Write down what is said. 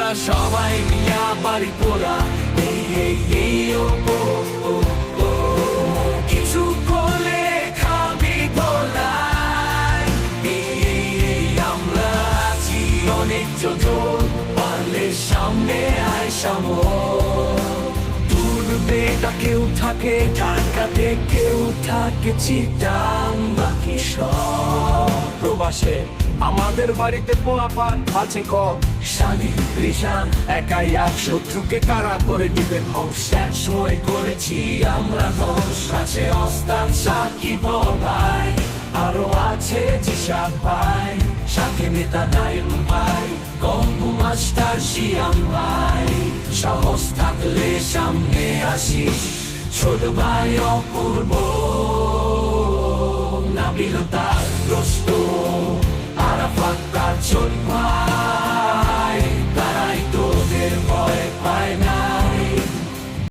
আমরা সবাই মিয়া বাড়ি পোড়া কিছু করলে খাবি বলাই আমরা আছি অনেক যোজন পারলে সামনে আয় দূরবেটা কেউ থাকে ঢাকাতে কেউ থাকে চিটাং বাকি সব প্রবাসে আমাদের বাড়িতে পোলাপান আছে কম শানি রিশান একাই এক শত্রুকে কারা করে দিবেন ধ্বংস সময় করেছি আমরা ধ্বংস আছে অস্তান সাকিব ভাই আরো আছে জিশান ভাই সাথে নেতা নাইল ভাই গম্বু মাস্টার শিয়াম ভাই সাহস থাকলে সামনে আসিস ছোট ভাই অপূর্ব নাবিলতা রোস্ত আরাফাত কার ছোট ভাই